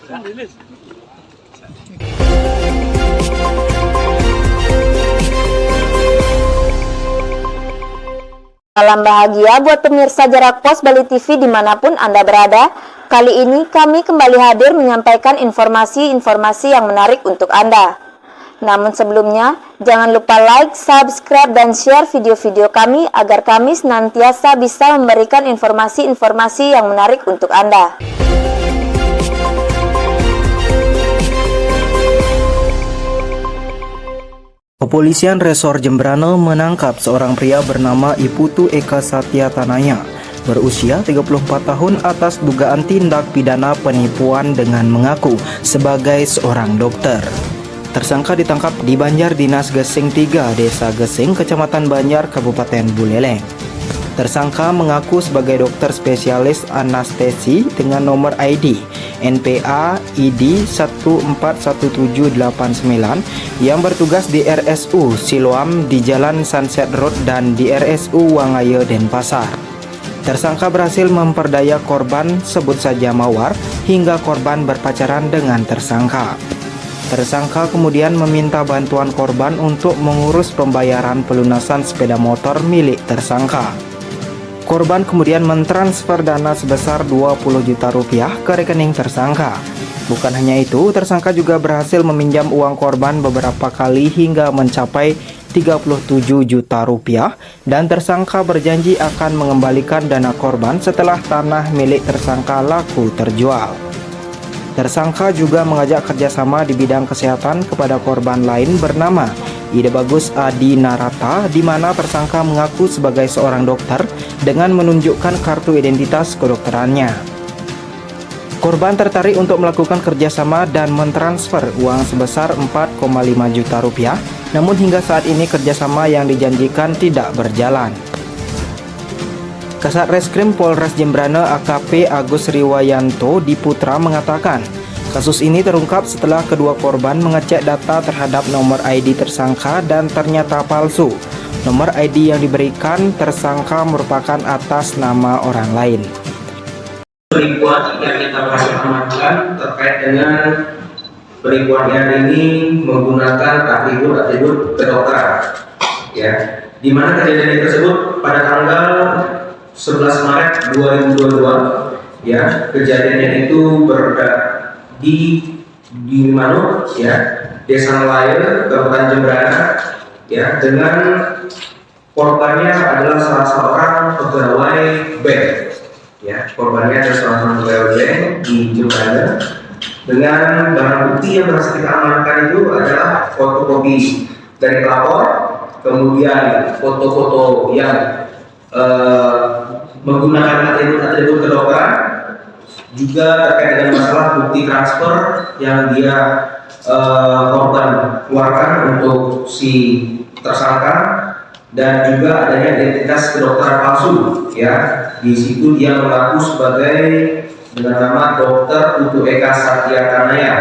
Salam bahagia buat pemirsa Jarak Pos Bali TV dimanapun Anda berada. Kali ini kami kembali hadir menyampaikan informasi-informasi yang menarik untuk Anda. Namun sebelumnya, jangan lupa like, subscribe, dan share video-video kami agar kami senantiasa bisa memberikan informasi-informasi yang menarik untuk Anda. Kepolisian Resor Jembrana menangkap seorang pria bernama Iputu Eka Satya Tanaya, berusia 34 tahun atas dugaan tindak pidana penipuan dengan mengaku sebagai seorang dokter. Tersangka ditangkap di Banjar Dinas Gesing 3, Desa Gesing, Kecamatan Banjar, Kabupaten Buleleng. Tersangka mengaku sebagai dokter spesialis anestesi dengan nomor ID NPA ID 141789 yang bertugas di RSU Siloam di Jalan Sunset Road dan di RSU Wangaya Denpasar. Tersangka berhasil memperdaya korban, sebut saja Mawar, hingga korban berpacaran dengan tersangka. Tersangka kemudian meminta bantuan korban untuk mengurus pembayaran pelunasan sepeda motor milik tersangka. Korban kemudian mentransfer dana sebesar 20 juta rupiah ke rekening tersangka. Bukan hanya itu, tersangka juga berhasil meminjam uang korban beberapa kali hingga mencapai 37 juta rupiah dan tersangka berjanji akan mengembalikan dana korban setelah tanah milik tersangka laku terjual. Tersangka juga mengajak kerjasama di bidang kesehatan kepada korban lain bernama Ide Bagus Adi Narata, di mana tersangka mengaku sebagai seorang dokter dengan menunjukkan kartu identitas kedokterannya. Korban tertarik untuk melakukan kerjasama dan mentransfer uang sebesar 4,5 juta rupiah, namun hingga saat ini kerjasama yang dijanjikan tidak berjalan. Kasat Reskrim Polres Jembrana AKP Agus Riwayanto Diputra mengatakan, kasus ini terungkap setelah kedua korban mengecek data terhadap nomor ID tersangka dan ternyata palsu. Nomor ID yang diberikan tersangka merupakan atas nama orang lain. Penipuan yang kita masih amankan terkait dengan penipuan ini menggunakan atribut kedokteran, ya, di mana kejadian tersebut pada tanggal 11 Maret 2022, ya, kejadiannya itu di Manuk, ya, Desa Melayu, Kabupaten Jembrana, ya, dengan korbannya adalah salah seorang pegawai bank, ya, korbannya adalah seorang pegawai bank di Jembrana. Dengan barang bukti yang berhasil kita amankan itu adalah fotokopi dari pelapor, kemudian foto-foto yang menggunakan atribut kedokteran, juga terkait dengan masalah bukti transfer yang dia korban keluarkan untuk si tersangka, dan juga adanya identitas kedokteran palsu, ya. Di situ dia mengaku sebagai dengan nama Dr. Putu Eka Satya Tanaya,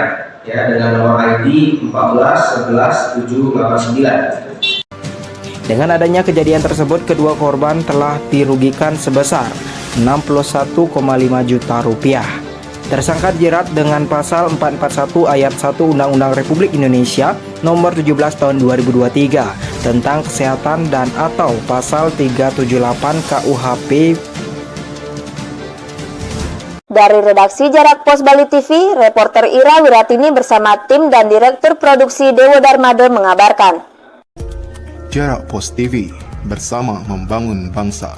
ya, dengan nomor ID 1411789. Dengan adanya kejadian tersebut, kedua korban telah dirugikan sebesar 61,5 juta rupiah. Tersangka dijerat dengan pasal 441 ayat 1 Undang-Undang Republik Indonesia nomor 17 tahun 2023 tentang kesehatan dan atau pasal 378 KUHP. Dari redaksi Jarak Pos Bali TV, reporter Ira Wiratini bersama tim dan Direktur Produksi Dewo Darmade mengabarkan. Jarak Pos TV, bersama membangun bangsa.